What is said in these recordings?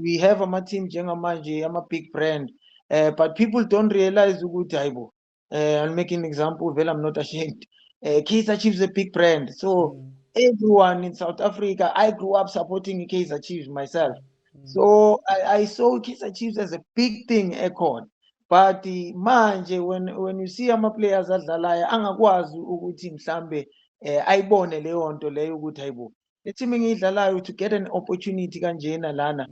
we have ama-team njengamanje, ama-big brand, but people don't realize ukuthi hayibo, I'll make an example, well, I'm not ashamed. Kaizer Chiefs is a big brand, so everyone in South Africa, I grew up supporting Kaizer Chiefs myself. So I saw Kaizer Chiefs as a big thing ekhona. But manje when you see ama-players adlalayo angakwazi ukuthi mhlambe ayibone leyo nto leyo ukuthi hayibo, le team engiyidlalayo to get an opportunity kanjena lana.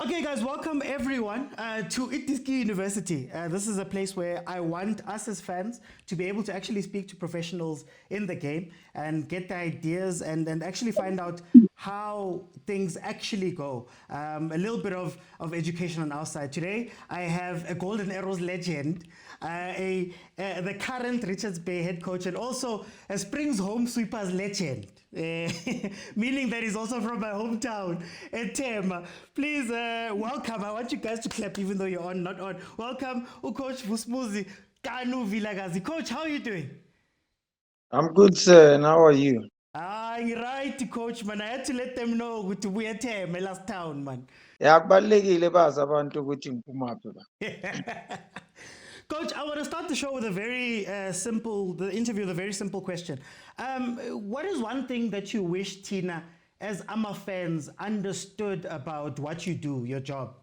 Okay, guys, welcome everyone to Idiski University. This is a place where I want us as fans to be able to actually speak to professionals in the game and get the ideas and actually find out how things actually go. A little bit of education on our side. Today, I have a Golden Arrows legend, the current Richards Bay head coach, and also a Springs Home Sweepers legend. Meaning that he's also from my hometown, Tema. Please welcome. I want you guys to clap even though you're on, not on. Welcome, Coach Vusmuzi Kanu Vilakazi. Coach, how are you doing? I'm good, sir. And how are you? You're right, Coach, man. I had to let them know to be at Tema last town, man. Yeah, kubalulekile bazi abantu ukuthi ngiphumaphi ba. Coach, I want to start the show with a very the interview with a very simple question. What is one thing that you wish Tina, as AMA fans, understood about what you do, your job?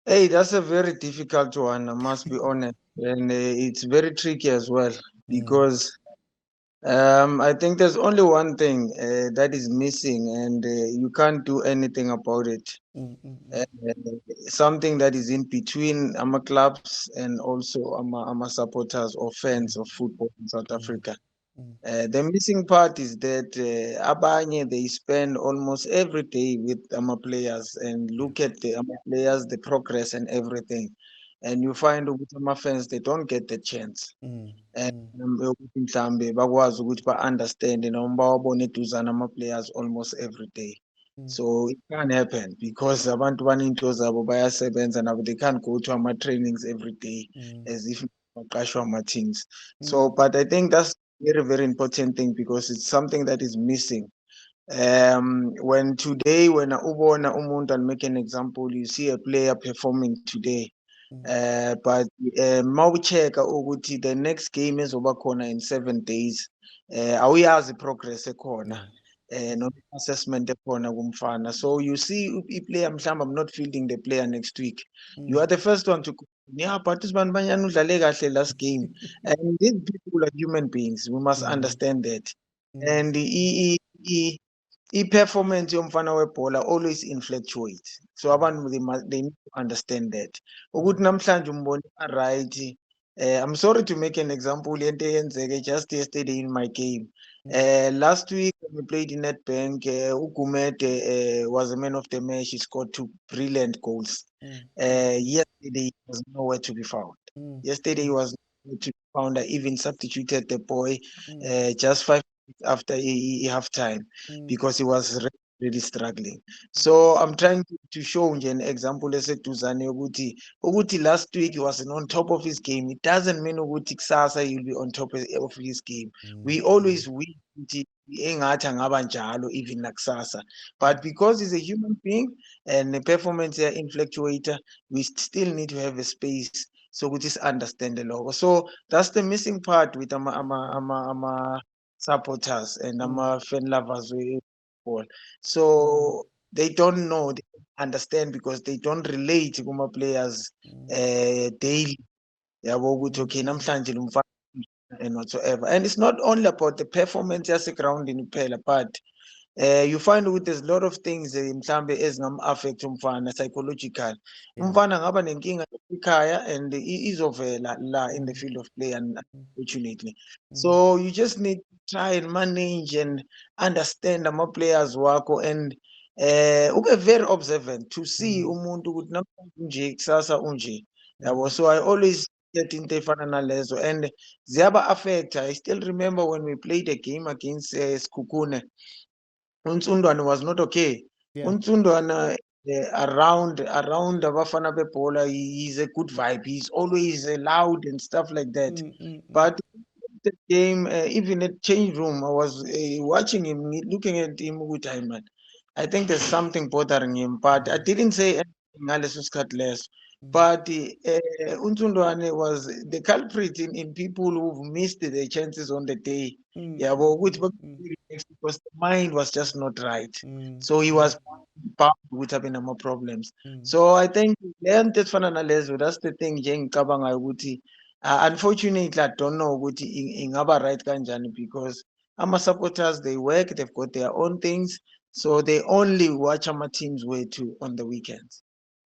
Hey, that's a very difficult one, I must be honest. And it's very tricky as well because I think there's only one thing that is missing and you can't do anything about it. Something that is in between AMA clubs and also AMA supporters or fans of football in South Africa. The missing part is that abanye, they spend almost every day with AMA players and look at the AMA players, the progress and everything. And you find with AMA fans, they don't get the chance. And mhlambe bakwazi ukuthi ba-understand noma bawabone eduzane ama-players almost every day. So it can't happen because abantu baney'nto zabo bayasebenza nabo, they can't go to ama-trainings every day as if baqashwa ama-teams. So but I think that's very, very important thing because it's something that is missing. When ubona umuntu, I'll make an example, you see a player performing today, but mawucheka ukuthi the next game ezoba khona in 7 days, awuyazi progress ekhona. No assessment ekhona kumfana. So you see i-player mhlawumbe, I'm not fielding the player next week. You are the first one to yeah, but this man banyana udlale kahle last game. And these people are human beings. We must understand that. And i-performance yomfana webhola always influctuates. So abantu they need to understand that. Ukuthi namhlanje umbone right. I'm sorry to make an example. Lento eyenzeke just yesterday in my game. Last week when we played in nedbank, Ugumete was the man of the match. He scored 2 brilliant goals. Yesterday he was nowhere to be found. Yesterday he was nowhere to be found. I even substituted the boy just 5 minutes after half time because he was really struggling. So I'm trying to show an example eseduzane ukuthi last week he was on top of his game. It doesn't mean ukuthi kusasa he'll be on top of his game. We always win engathi angaba njalo even nakusasa, but because he's a human being and the performance influctuator, we still need to have a space so we just understand the logo. So that's the missing part with ama supporters and ama fan lovers with football. So they don't know, they don't understand because they don't relate to my players daily. Yabo ukuthi okay namhlanje lo mfana and whatsoever. And it's not only about the performance yasegroundini kuphela, but you find with there's a lot of things mhlambe ezingam-affect umfana psychological. Umfana ngaba nenkinga ekhaya and izovela la in the field of play, unfortunately. So you just need to try and manage and understand ama-players wakho and ube very observant to see umuntu ukuthi namhlanje unje kusasa unje. Yabo, so I always get into efana nalezo and ziyaba-affect. I still remember when we played a game against Sekhukhune. Unsundwana was not okay. Unsundwana around abafana bebhola, he's a good vibe. He's always loud and stuff like that. But the game, even at change room, I was watching him, looking at him with time. I think there's something bothering him, but I didn't say anything ngaleso sikhathi leso. But Untundwane was the culprit in people who've missed their chances on the day. Yeah, but because the mind was just not right. So he was bound with having more problems. So I think learned it from lezo. That's the thing nje ngicabanga ukuthi unfortunately I don't know ukuthi ingaba right kanjani because ama-supporters they work, they've got their own things, so they only watch our teams way too on the weekends.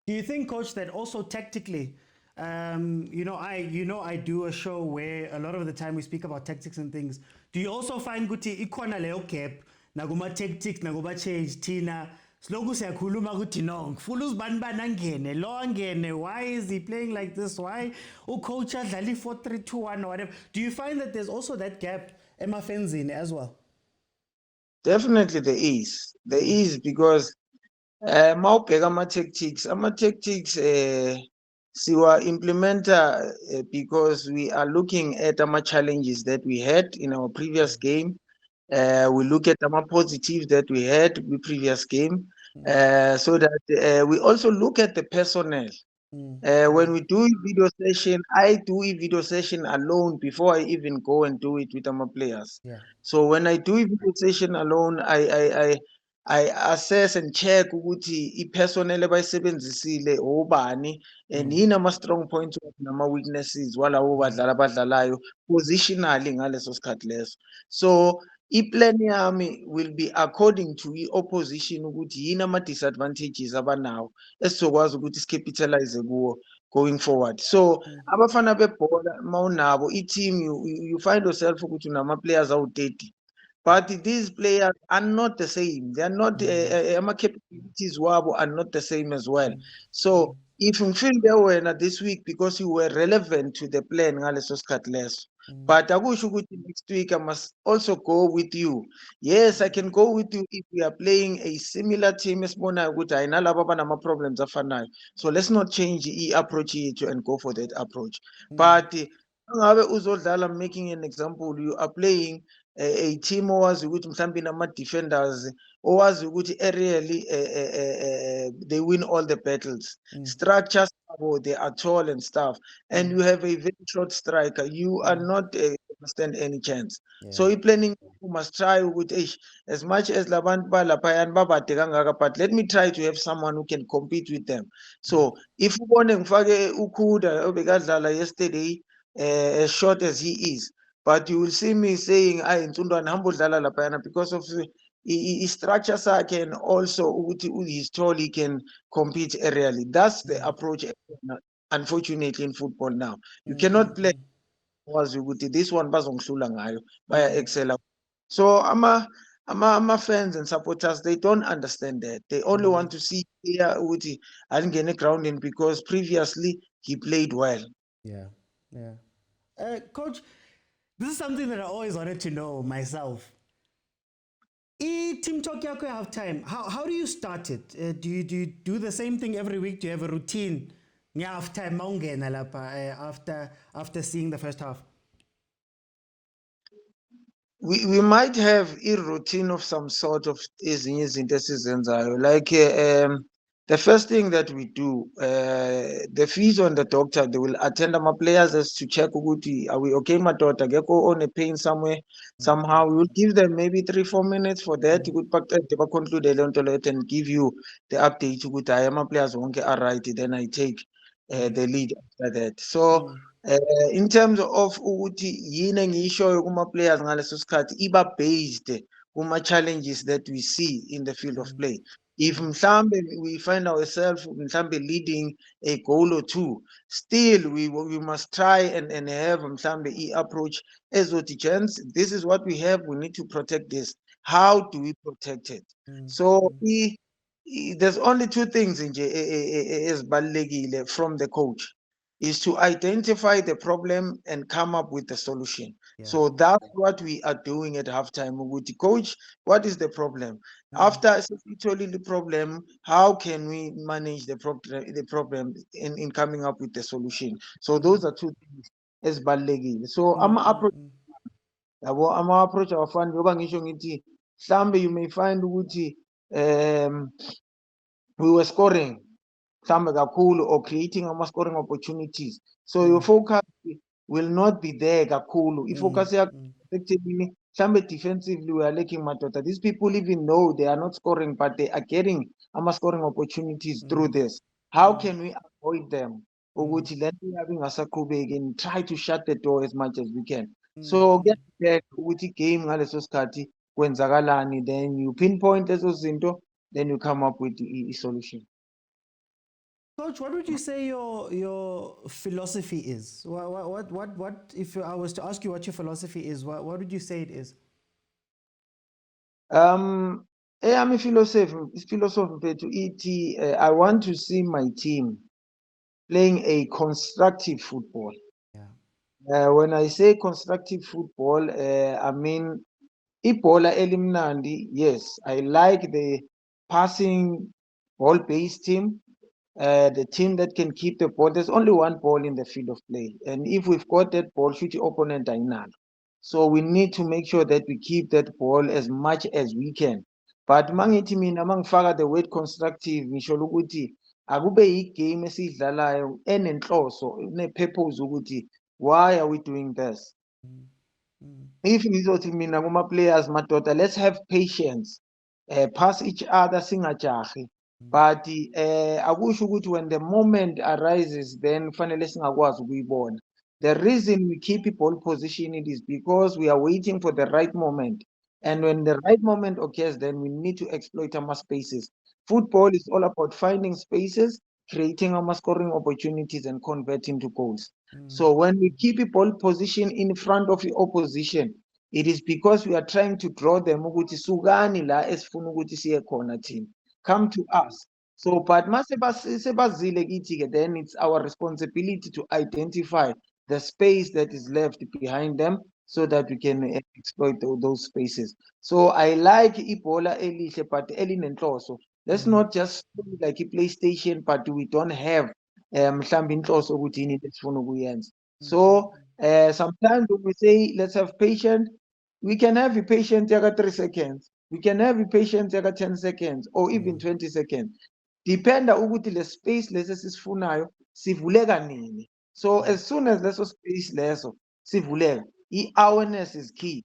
Do you think, Coach, that also tactically, I do a show where a lot of the time we speak about tactics and things. Do you also find ukuthi ikhona leyo gap naguma tactics naguma change thina sloku siyakhuluma ukuthi no ngifuna uzibani angene lo angene, why is he playing like this, why ucoach adlala 4-3-2-1 or whatever? Do you find that there's also that gap emafenzini as well? Definitely there is because mawubheka ama-tactics siwa implementa because we are looking at ama-challenges that we had in our previous game. We look at ama-positives that we had in the previous game, so that we also look at the personnel. When we do a video session, I do a video session alone before I even go and do it with my players. Yeah. So when I do a video session alone, I assess and check ukuthi i-personnel abayisebenzisile obani and yini ama-strong points nama-weaknesses walawo abadlalayo positionally ngaleso sikhathi leso. So i-plan yami will be according to i-opposition ukuthi yini ama-disadvantages abanawo esizokwazi ukuthi sicapitalize kuwo going forward. So abafana bebhola mawunabo i-team you find yourself ukuthi unama-players awu-30. But these players are not the same. They are not, capabilities wabo are not the same as well. So if you feel they were this week because you were relevant to the plan, ngaleso sikhathi leso. But akusho ukuthi next week I must also go with you. Yes, I can go with you if we are playing a similar team esibonayo ukuthi ayinalabo abanama-problems afanayo. So let's not change i-approach yethu and go for that approach. But ngabe uzodlala, I'm making an example, you are playing a team owazi ukuthi mhlawumbe nama-defenders owazi ukuthi aerially they win all the battles. Structures, they are tall and stuff, and you have a very short striker, you are not stand any chance. So i-planning you must try ukuthi as much as labantu balaphayana babade kangaka, but let me try to have someone who can compete with them. So if ubone ngifake ukhuda obekadlala yesterday, as short as he is, but you will see me saying Ntundwane humble dlala laphayana because of structure sakhe and also he's tall, he can compete aerially. That's the approach, unfortunately, in football now. You cannot play was this one bazongihlula ngayo baya excel. So ama fans and supporters, they don't understand that. They only want to see here ukuthi alingene grounding because previously he played well. Coach, this is something that I always wanted to know myself. Team talk yako halftime, how do you start it? Do you do the same thing every week? Do you have a routine halftime after seeing the first half? We might have a routine of some sort of like the first thing that we do, the physio and the doctor, they will attend my players as to check are we okay, my daughter get on a pain somewhere, somehow. We will give them maybe 3-4 minutes for that. They conclude and give you the update. I am my players won't get right, then I take the lead after that. So in terms of ukuthi yini engiyishoyo kuma-players ngaleso sikhathi iba based kuma-challenges that we see in the field of play. If mhlambe we find ourselves mhlambe leading a goal or two, still we must try and have mhlambe approach ezothi gents, this is what we have, we need to protect this. How do we protect it? So there's only two things ezibalulekile from the coach, is to identify the problem and come up with the solution. So that's what we are doing at halftime with the coach. What is the problem? After totally the problem, how can we manage the problem in coming up with the solution? So those are two things as balegile. So I'm approach yabo ama-approach awafani njengoba ngisho ngithi mhlambe you may find ukuthi we were scoring mhlambe kakhulu or creating ama-scoring opportunities, so your focus will not be there kakhulu. I-focus yakho ekuthenini mhlambe defensively we are lacking madoda. These people even know they are not scoring, but they are getting ama-scoring opportunities through this. How can we avoid them? Ukuthi le nto yabe ingasaqhubeki and try to shut the door as much as we can. So get back ukuthi game ngaleso sikhathi kwenzakalani, then you pinpoint lezo zinto, then you come up with the solution. Coach, what would you say your philosophy is? What if I was to ask you what your philosophy is, what would you say it is? I'm a philosophy to ET. I want to see my team playing a constructive football. Yeah. When I say constructive football, I mean ibhola elimnandi. Yes, I like the passing ball-based team. The team that can keep the ball. There's only one ball in the field of play, and if we've got that ball, shoot the opponent ainalo. So we need to make sure that we keep that ball as much as we can. But mangithi mina mangifaka the word constructive, ngisho ukuthi akube igame esiyidlalayo enenhloso, ene-purpose ukuthi why are we doing this? If ngizothi mina kuma-players madoda, let's have patience, pass each other singajahi. But akusho ukuthi when the moment arises then kufanele singakwazi ukuyibona. The reason we keep ball position it is because we are waiting for the right moment, and when the right moment occurs then we need to exploit our spaces. Football is all about finding spaces, creating our scoring opportunities and converting to goals. So when we keep ball position in front of the opposition, it is because we are trying to draw them ukuthi sukani la esifuna ukuthi siye khona team, come to us. So but sebazile kithi, then it's our responsibility to identify the space that is left behind them so that we can exploit those spaces. So I like ibhola elihle but elinenhloso. Let's not just like a PlayStation but we don't have mhlambe inhloso ukuthi yini lesifuna ukuyenza. So sometimes when we say let's have patience, we can have a patient yaka 3 seconds, we can have a patient yaka 10 seconds or even 20 seconds. Dependa ukuthi le space lesi sisifunayo sivuleka nini. So as soon as leso space leso sivuleka, i-awareness is key.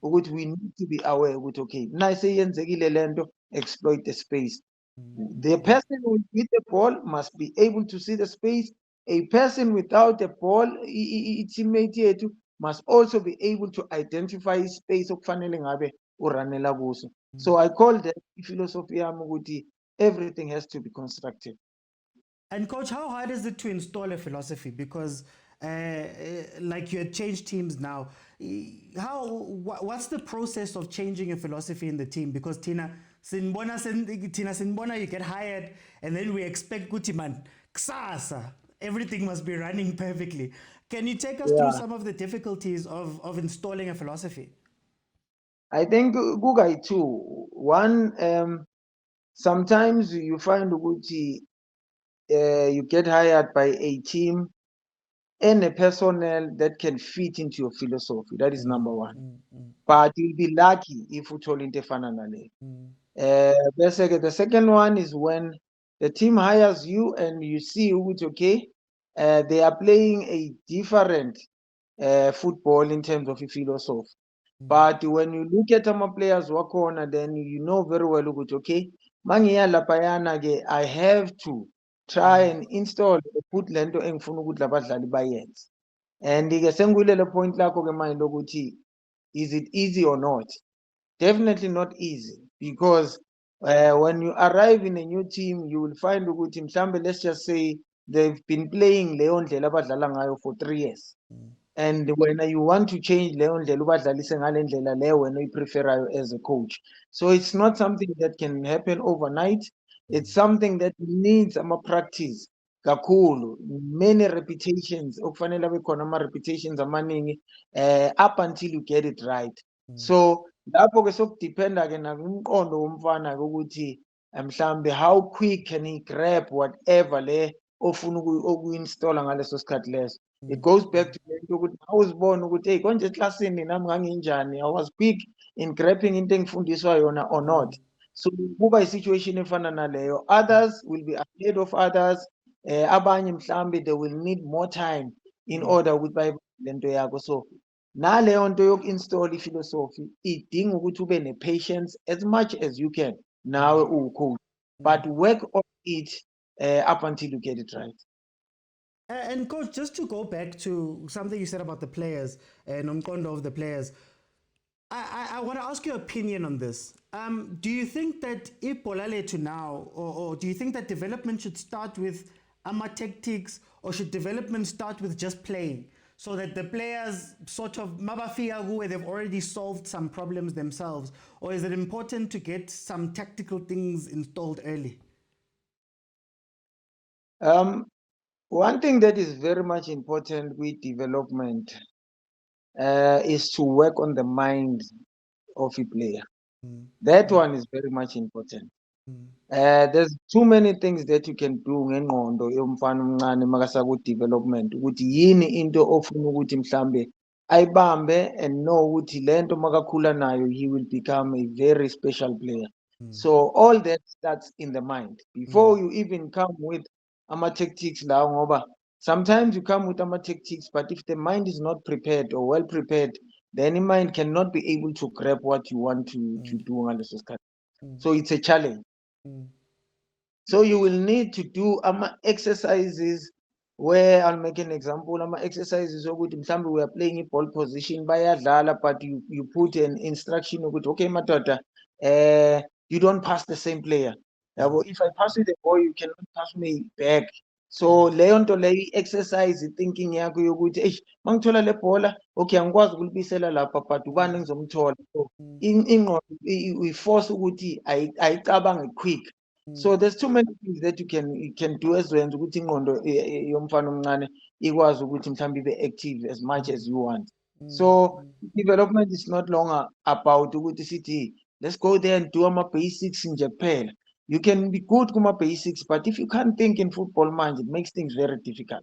Ukuthi we need to be aware ukuthi okay, na seyenzekile lento, exploit the space. The person with the ball must be able to see the space. A person without the ball, teammate yethu, must also be able to identify space okufanele ngabe uranela kuso. So I call that philosophy yami ukuthi everything has to be constructive. And coach, how hard is it to install a philosophy? Because like you had changed teams now, what's the process of changing a philosophy in the team? Because Tina Sinbona, you get hired and then we expect Gutiman, ksasa, everything must be running perfectly. Can you take us through some of the difficulties of installing a philosophy? I think Gugai too. One, sometimes you find Gucci, you get hired by a team and a personnel that can fit into your philosophy. That is number one. But you'll be lucky if you told Intefananale. The second one is when the team hires you and you see okay, they are playing a different football in terms of a philosophy. But when you look at our players work on, then you know very well okay, mangiya lapayana ke, I have to try and install put lento engifuna ukuthi labadlali bayenze. And ke sengulele point lakho ke manje lokuthi is it easy or not? Definitely not easy, because when you arrive in a new team you will find ukuthi mhlambe, let's just say they've been playing leyo ndlela abadlala ngayo for 3 years. And when you want to change leyo ndlela ubadlalise ngale ndlela leyo wena uyipreferayo as a coach, so it's not something that can happen overnight. It's something that needs practice kakhulu, many repetitions okufanele bekhona ama-repetitions amaningi up until you get it right. So lapho ke sokudependa ke nakumqondo womfana ukuthi mhlambe how quick can he grab whatever le ofuna uku-installa ngaleso sikhathi leso. It goes back to lento ukuthi awuzibona ukuthi hey konje eklasini nami nganginjani, I was quick in grabbing into engifundiswa yona or not. So kuba i-situation efana naleyo. Others will be ahead of others. Abanye mhlambe they will need more time in order ukuthi bayibone lento yakho. So naleyo nto yoku-install i-philosophy idinga ukuthi ube ne-patience as much as you can nawe uwucoach, but work on it up until you get it right. And coach, just to go back to something you said about the players and umqondo of the players, I want to ask your opinion on this. Do you think that ibhola to now, or do you think that development should start with tactics, or should development start with just playing, so that the players sort of mabafika where they've already solved some problems themselves, or is it important to get some tactical things installed early? One thing that is very much important with development is to work on the mind of a player. That one is very much important. There's too many things that you can do ngengqondo yomfana omncane makasaku development ukuthi yini into ofuna ukuthi mhlambe ayibambe and know ukuthi lento makakhula nayo he will become a very special player. So all that starts in the mind before you even come with ama-tactics lawo, ngoba sometimes you come with ama-tactics, but if the mind is not prepared or well prepared, then the mind cannot be able to grab what you want to do ngaleso sikhathi. So it's a challenge. So you will need to do exercises where I'll make an example. Exercises ukuthi mhlambe we are playing a ball position bayadlala, but you put an instruction ukuthi okay madoda, you don't pass the same player. If I pass you the ball, you cannot pass me back. So leyo nto leyo exercise thinking yakho yokuthi eish mangithola le bhola, okay angikwazi ukulibisela lapha but ubani ngizomthola. So ingqondo we force ukuthi ayicabange quick. So there's too many things that you can do as well ukuthi ingqondo yomfana omncane ikwazi ukuthi mhlambe ibe active as much as you want. So development is not longer about ukuthi sithi let's go there and do ama-basics nje kuphela. You can be good kuma basics, but if you can't think in football manje, it makes things very difficult.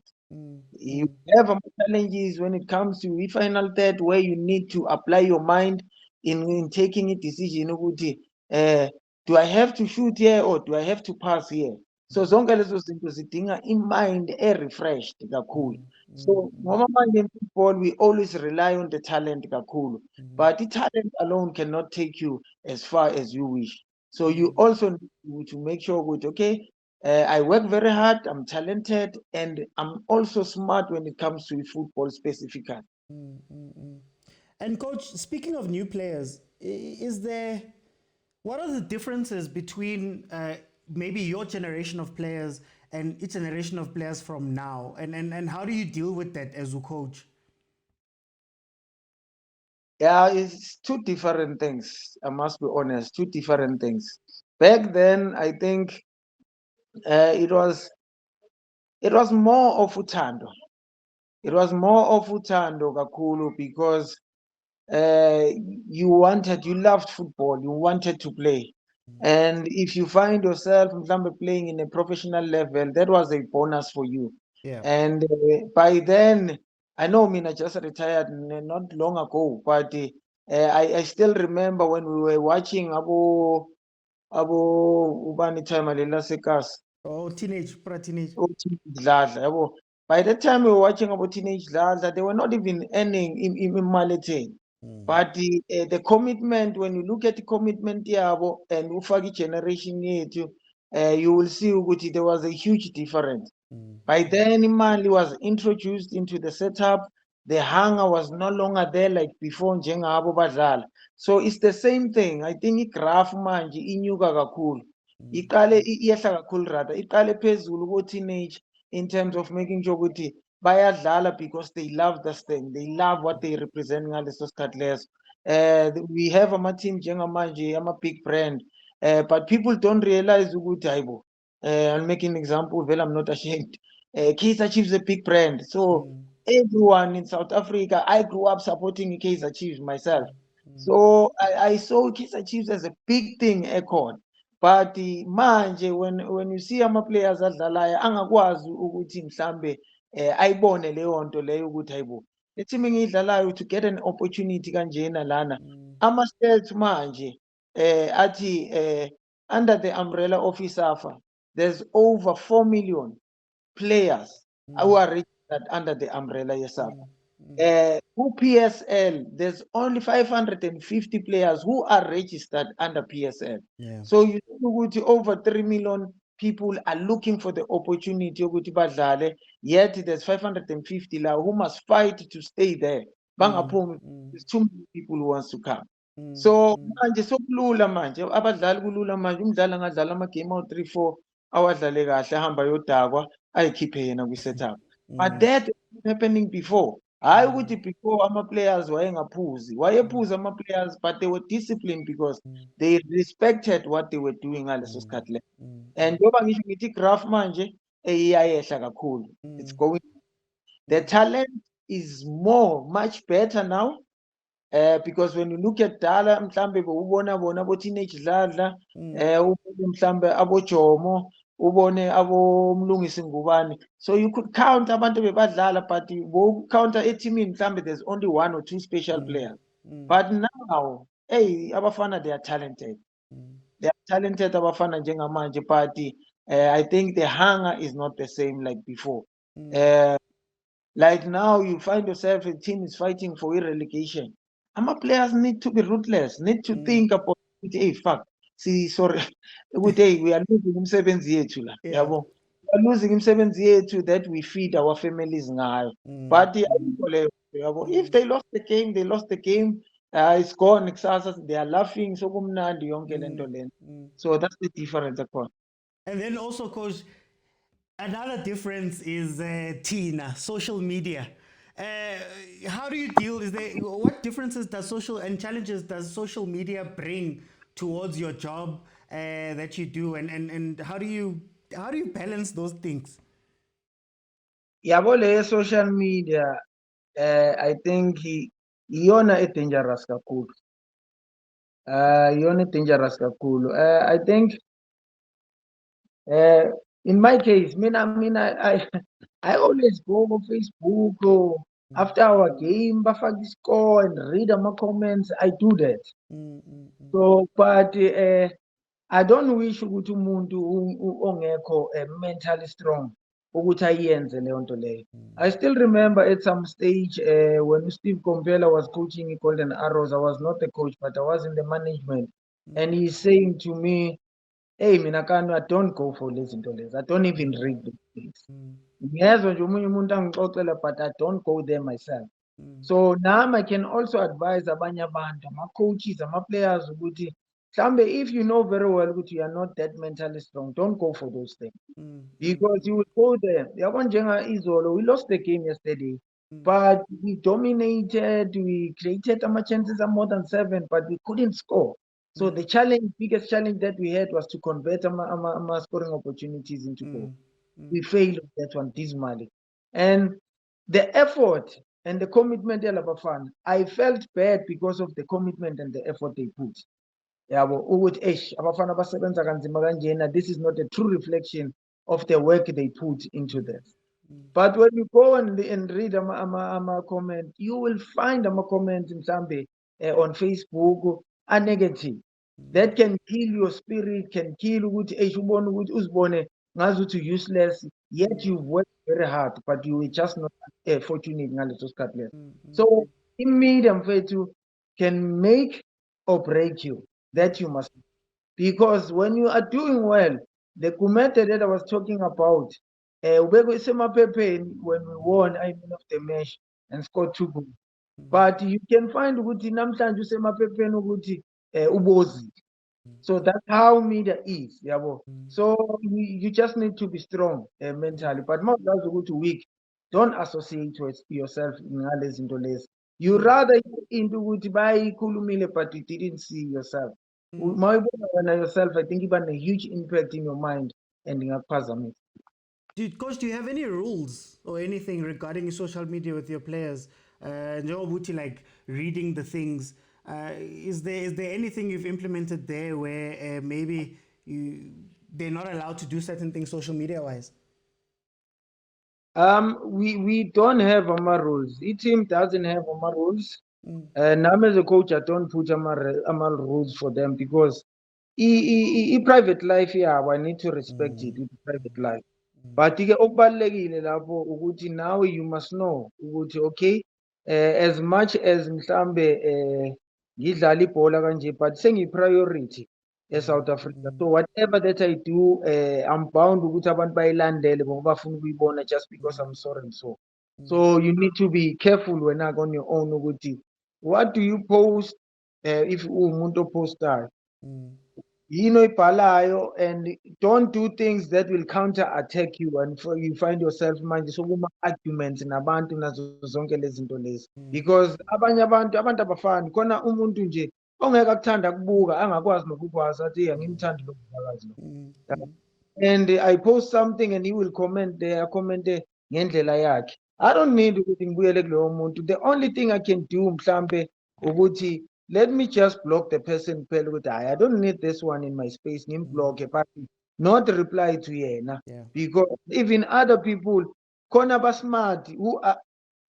You have challenges when it comes to the final third, where you need to apply your mind in taking a decision. Do I have to shoot here or do I have to pass here? So zonke lezo zinto zidinga i-mind refreshed kakhulu. So ngoba manje in football we always rely on the talent kakhulu, but the talent alone cannot take you as far as you wish. So you also need to make sure with okay, I work very hard, I'm talented, and I'm also smart when it comes to football specifically. And coach, speaking of new players, what are the differences between maybe your generation of players and each generation of players from now? And how do you deal with that as a coach? Yeah, it's two different things. I must be honest, two different things. Back then, I think it was more of uthando. It was more of uthando kakhulu because you loved football, you wanted to play. And if you find yourself playing in a professional level, that was a bonus for you. Yeah. And by then, I know I just retired not long ago, but I still remember when we were watching Abo Ubani time Sekas. Oh, teenage. By the time we were watching about teenage lads, they were not even earning in Malete. But the commitment, when you look at the commitment yabo and ufaki generation yethu, you will see ukuthi there was a huge difference. By then, Imali was introduced into the setup. The hunger was no longer there like before njengabo badlala. So it's the same thing. I think igraph manje inyuka kakhulu. Iqale iyehla kakhulu rather. Iqale phezulu ko teenage in terms of making sure ukuthi bayadlala because they love the thing. They love what they represent ngaleso sikhathi leso. We have ama-team njengamanje, ama-big brand, but people don't realize ukuthi hayibo. I'll make an example. Well, I'm not ashamed. Kaizer Chiefs is a big brand. So everyone in South Africa, I grew up supporting Kaizer Chiefs myself. So I saw Kaizer Chiefs as a big thing, Econ. but manje when you see ama-players adlalayo angakwazi ukuthi mhlambe ayibone leyo nto leyo ukuthi hayibo le team engiyidlalayo to get an opportunity kanjena lana ama-stats manje athi under the umbrella of ISAFA there's over 4 million players who are registered under the umbrella yeSAFA. PSL, there's only 550 players who are registered under PSL. Yeah. So you see over 3 million people are looking for the opportunity ukuthi badlale, yet there's 550 who must fight to stay there. There's too many people who wants to come. So manje sokulula manje abadlali kulula manje umdlali angadlala ama-game awu 3-4 awadlale kahle ahamba yodakwa ayikhiphe yena kwi-setup. But that was happening before. Hayi ukuthi before ama-players wayengaphuzi wayephuza ama-players but they were disciplined because they respected what they were doing ngaleso sikhathi leso. And njengoba ngisho ngithi graph manje iyayehla kakhulu. It's going. The talent is much better now. Because when you look at dala mhlambe ubona bona abo teenage dladla ubone mhlambe abo Jomo ubone abo Mlungisi Ngubane, so you could count abantu bebadlala but you counter a team mhlambe there's only 1 or 2 special players. But now abafana they are talented. They are talented abafana njengamanje but I think the hunger is not the same like before. Like now you find yourself a team is fighting for relegation. Our players need to be ruthless, need to think about it. Hey, fuck. See, sorry. We are losing umsebenzi yethu la. Yabo. We are losing umsebenzi yethu that we feed our families ngayo. But if they lost the game, they lost the game. It's gone. They are laughing. So kumnandi yonke lento lena. So that's the difference, akho. And then also, coach, another difference is Tina, social media. How do you deal? What differences does and challenges does social media bring towards your job that you do, and how do you balance those things? Yabo le social media, I think iyona dangerous kakhulu. Iyona dangerous kakhulu. I think in my case, I always go on Facebook or after our game, bafaka score and read my comments. I do that. So, but I don't wish ukuthi umuntu ongekho mentally strong ukuthi ayenze leyo nto leyo. I still remember at some stage when Steve Kompela was coaching Golden Arrows, I was not the coach, but I was in the management, and he's saying to me, hey, Minakano, I don't go for lezi nto lezi. I don't even read the things. Ngiyezwa nje omunye umuntu angixoxela but I don't go there myself. So now I can also advise abanye abantu, ama-coaches, ama-players ukuthi mhlambe if you know very well ukuthi you are not that mentally strong, don't go for those things. Because you will go there. Yabona njenga izolo, we lost the game yesterday, but we dominated, we created ama-chances of more than 7, but we couldn't score. So the biggest challenge that we had was to convert our scoring opportunities into goal. We failed on that one dismally. And the effort and the commitment of Bafana, I felt bad because of the commitment and the effort they put. This is not a true reflection of the work they put into this. But when you go and read a comment, you will find a comment in Zambi on Facebook are negative. That can kill your spirit, can kill useless, yet you worked very hard, but you were just not fortunate. So in medium can make or break you. That you must, because when you are doing well, the commander that I was talking about, when we won of the match and scored 2 goals. But you can find ukuthi namhlanje usemaphepheni ukuthi ubozi. So that's how media is, yabo. So you just need to be strong mentally. But more than ukuthi weak, don't associate with yourself ngalezi zinto lezi. You rather into ukuthi bayikhulumile but you didn't see yourself. Yourself, I think even a huge impact in your mind and ingakuphazamisa. Coach, do you have any rules or anything regarding social media with your players? Like reading the things. Is there anything you've implemented there where maybe they're not allowed to do certain things social media wise? We don't have rules. The team doesn't have rules. Nami as a coach, I don't put rules for them because private life, yeah, I need to respect it. It's private life. But okubalulekile lapho ukuthi now you must know ukuthi okay, as much as mhlambe ngidlala ibhola kanje, but sengiyi-priority eSouth Africa. So whatever that I do, I'm bound ukuthi abantu bayilandele ngoba bafuna ukuyibona just because I'm so and so. So you need to be careful when I on your own ukuthi what do you post if uwumuntu opostayo. And don't do things that will counter attack you and you find yourself manje sokuma-arguments nabantu nazo zonke lezi zinto lezi because abanye abantu abafani khona umuntu nje ongeke akuthanda kubuka angakwazi nokukwazi athi angimthandi lo Vilakazi lo. And I post something and he will comment there, commente ngendlela yakhe. I don't need ukuthi ngibuyele kuloyo muntu. The only thing I can do mhlambe ukuthi let me just block the person kuphela ukuthi I don't need this one in my space, ngimblock but not reply to yena. Because even other people khona basmart who are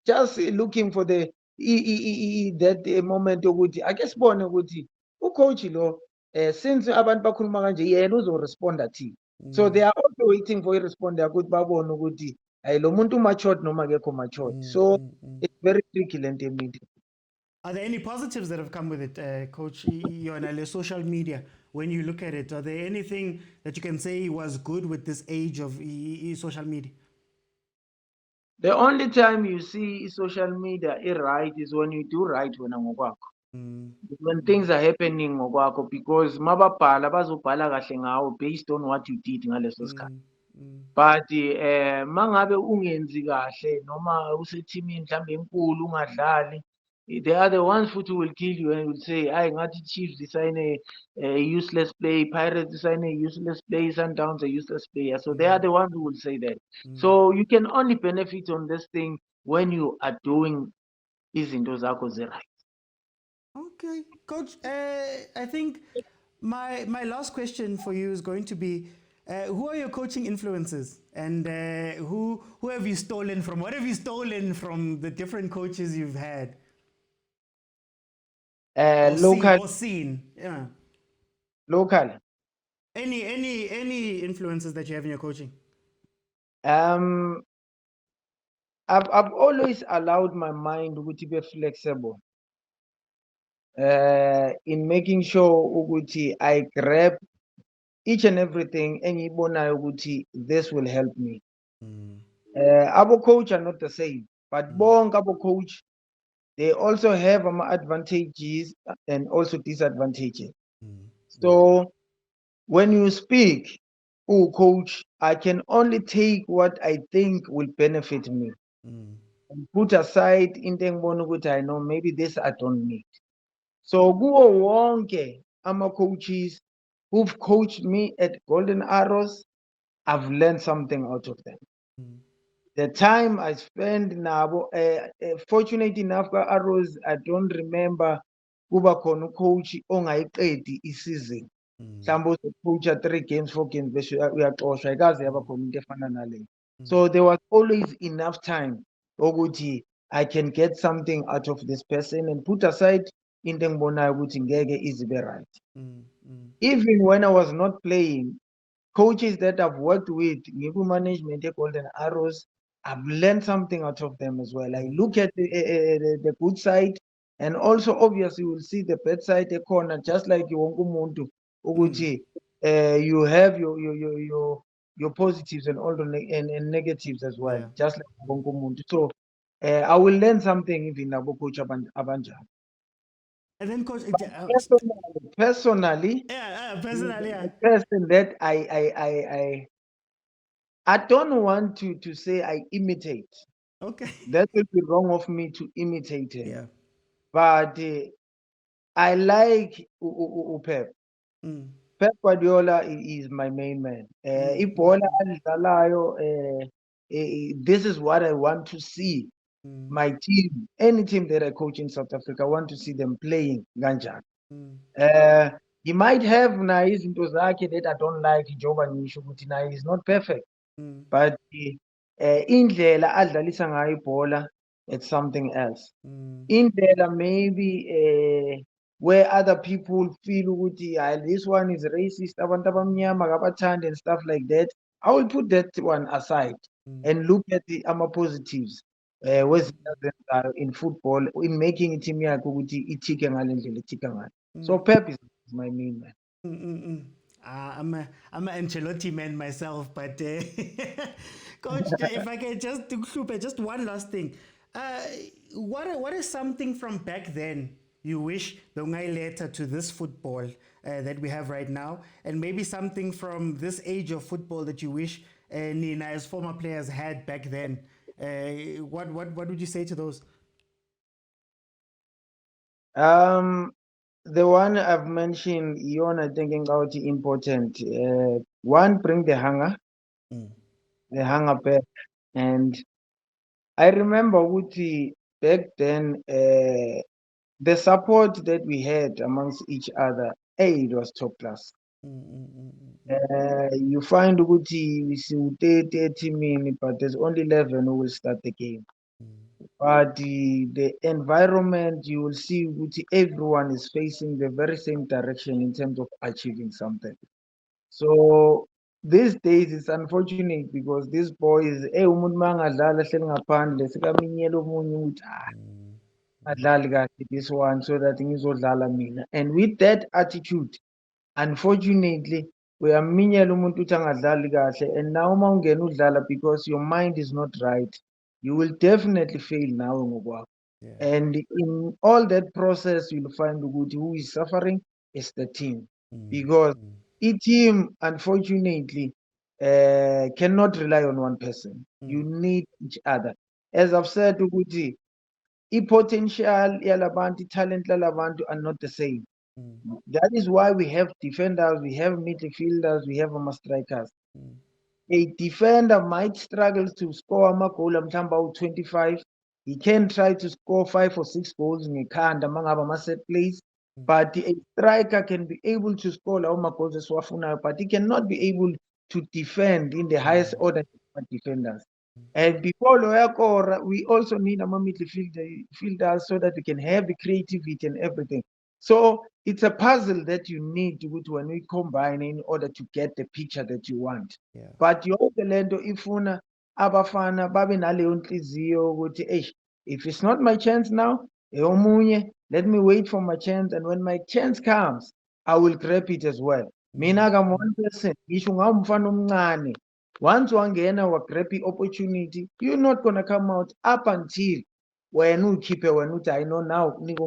just looking for the that moment ukuthi ake sibone ukuthi ucoach lo since abantu bakhuluma kanje yena uzoresponda thini. So they are also waiting for i-response ukuthi babone ukuthi hayi lo muntu matured noma akekho matured. So it's very tricky le nto emini. Are there any positives that have come with it, Coach, on social media? When you look at it, are there anything that you can say was good with this age of social media? The only time you see social media right is when you do right wena ngokwakho. When things are happening ngokwakho because mababhala bazobhala kahle ngawo based on what you did ngaleso sikhathi. But mangabe ungenzi kahle noma usethimini mhlambe enkulu ungadlali, they are the ones futhi who will kill you and will say hayi ngathi Chiefs design a useless play, Pirates design a useless play, Sundowns a useless player. So they are the ones who will say that. So you can only benefit on this thing when you are doing izinto zakho right. Okay, Coach, I think my last question for you is going to be, who are your coaching influences and who have you stolen from? What have you stolen from the different coaches you've had? Local. Or seen, yeah. Local. Any influences that you have in your coaching? I've always allowed my mind to be flexible. In making sure I grab each and everything this will help me. Our coach are not the same, but our coach, they also have advantages and also disadvantages. So when you speak, coach, I can only take what I think will benefit me and put aside in the I know maybe this I don't need. So kuwo wonke ama-coaches who've coached me at Golden Arrows, I've learned something out of them. The time I spent nabo, fortunate enough ka-Arrows, I don't remember kuba khona ucoach ongayiqedi i-season. Mhlawumbe uzocoacha 3 games, 4 games bese uyaxoshwa ayikaze yaba khona into efana nale. So there was always enough time ukuthi I can get something out of this person and put aside into engibonayo ukuthi ngeke izibe right. Even when I was not playing, coaches that I've worked with, management Golden Arrows, I've learned something out of them as well. I look at the good side, and also obviously you will see the bad side corner, just like you umuntu ukuthi you have your positives and all the and negatives as well, just like umuntu. So I will learn something even about coach abanjani. And then coach, personally, yeah. The person that I don't want to say I imitate. Okay. That would be wrong of me to imitate him. Yeah. But I like Pep. Pep Guardiola is my main man. This is what I want to see. My team, any team that I coach in South Africa, I want to see them playing Ganja. He might have na izinto zakhe that I don't like njengoba ngisho ukuthi naye is not perfect. But indlela adlalisa ngayo ibhola, it's something else. Indlela maybe where other people feel ukuthi this one is racist, abantu abamnyama kabathandi and stuff like that. I will put that one aside and look at the positives in football in making team yakhe ukuthi ithike ngale ndlela ithika ngayo. So Pep is my main man. I'm an Ancelotti man myself, but Coach, if I can just one last thing. What is something from back then you wish later to this football that we have right now, and maybe something from this age of football that you wish Nina as former players had back then? What would you say to those? The one I've mentioned, Iona thinking about the important. One, bring the hunger back. And I remember Uti back then, the support that we had amongst each other, it was top class. You find Uti, we see 30 minutes, but there's only 11 who will start the game. But the environment, you will see everyone is facing the very same direction in terms of achieving something. So these days it's unfortunate because these boys, umuntu mangadlala hleli ngaphandle sikaminyela omunye ukuthi adlali kahle this one so that ngizodlala mina. And with that attitude, unfortunately, uyaminyela umuntu ukuthi angadlali kahle, and now uma ungena udlala because your mind is not right, you will definitely fail now ngokwakho. And in all that process, you'll find who is suffering is the team. Because each team, unfortunately, cannot rely on one person. You need each other. As I've said, potential yalabantu, talent lalabantu are not the same. That is why we have defenders, we have midfielders, we have strikers. A defender might struggle to score a goal mhlawumbe 25. He can try to score 5 or 6 goals ngekhanda mangaba set plays, but a striker can be able to score lawo goals esiwafunayo, but he cannot be able to defend in the highest order of defenders. And before Loyakora, we also need a midfielder so that we can have the creativity and everything. So it's a puzzle that you need to when we combine in order to get the picture that you want. But yonke lento ifuna abafana babe naleyo nhliziyo ukuthi if it's not my chance now, omunye, let me wait for my chance, and when my chance comes, I will grab it as well. Mina I'm one person, ngisho ngawumfana omncane. Once wangena grab the opportunity, you're not gonna come out up until when you keep it when I know now nika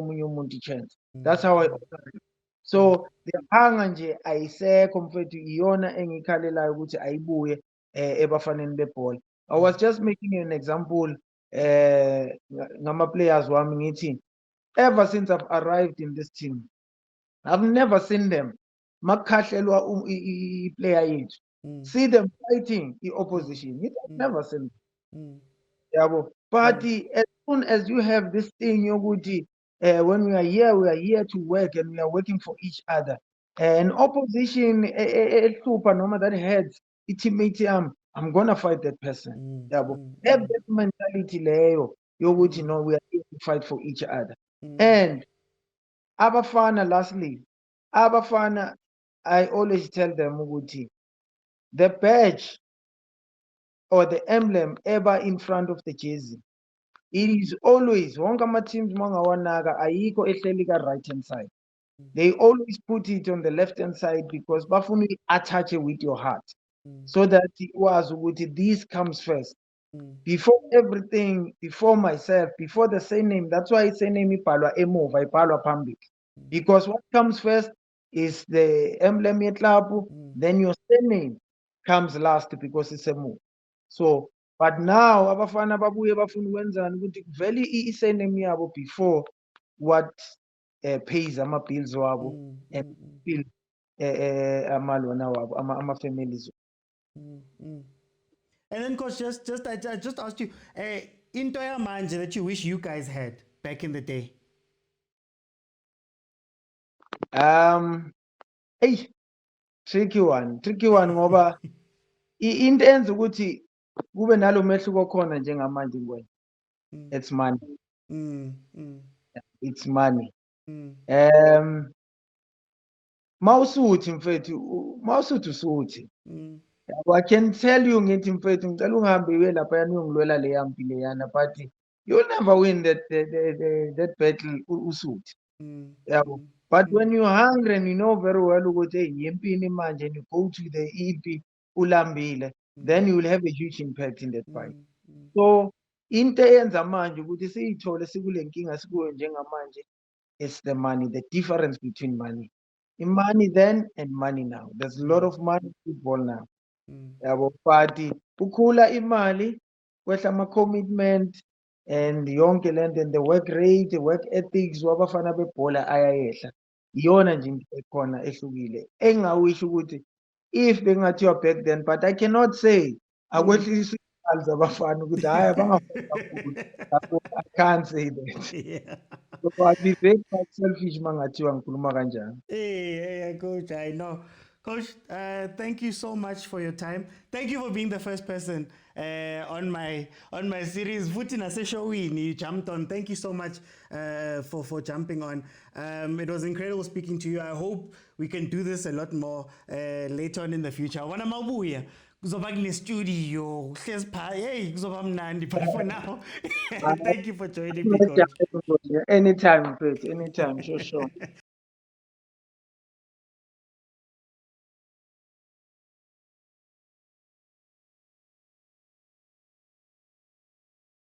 chance. That's how I operate. So the hunger nje ayisekho mfethu iyona engikhalelayo ukuthi ayibuye ebafaneni bebhola. I was just making an example ngama players wami ngithi ever since I've arrived in this team, I've never seen them makukhahlelwa player yethu. See them fighting the opposition. I've never seen them. But as soon as you have this thing, when we are here to work and we are working for each other. And opposition, super, no matter that heads, teammate, I'm gonna fight that person. Have that mentality, Leo. We are here to fight for each other. And abafana, lastly, abafana, I always tell them, the badge or the emblem ever in front of the jersey, it is always wonke ama-teams mangawanaka ayikho ehleli ka-right hand side. They always put it on the left hand side because bafuna attach it with your heart, so that it was this comes first. Before everything, before myself, before the surname. That's why surname ibhalwa emuva ibhalwa phambili, because what comes first is the emblem yeklabhu, then your surname comes last because it's a move. So but now abafana babuye bafuna ukwenzani ukuthi vele i-surname yabo before what pays ama-bills wabo and bill amalona wabo ama-families. And then, coach, I just asked you, into manje that you wish you guys had back in the day. Eyi, tricky one ngoba into enza ukuthi kube nalo mehluko khona njengamanje ngwena. It's money. It's money. Mawusuthi mfethu, mawusuthi usuthi. I can tell you ngithi mfethu ngicela ungihambe uye lapha uyongilwela leya mpi leyana, but you'll never win that battle usuthi. Yabo. But when you're hungry and you know very well ukuthi hey ngiyempini manje and you go to the ipi ulambile, then you will have a huge impact in that fight. So into eyenza manje ukuthi siyithole sikule nkinga sikuyo njengamanje, it's the money, the difference between money. Money then and money now. There's a lot of money in football now. Yabo, but kukhula imali, kwehla ama-commitment and yonke lento and the work rate, the work ethics wabafana bebhola ayayehla. Iyona nje into ekhona ehlukile. Engingawisho ukuthi if bengathiwa back then, but I cannot say akwehliswa imali zabafana ukuthi hayi abangafuni kakhulu. I can't say that. Yeah. So I'll be very selfish mangathiwa ngikhuluma kanjani. Hey, Coach, I know. Coach, thank you so much for your time. Thank you for being the first person on my series. Futhi naseshowini, you jumped on. Thank you so much for jumping on. It was incredible speaking to you. I hope we can do this a lot more later on in the future. Wana mabuya. Kuzoba studio. Hey, kuzoba mnandi. But for now, thank you for joining me, Coach. Anytime, Pete, anytime, sure.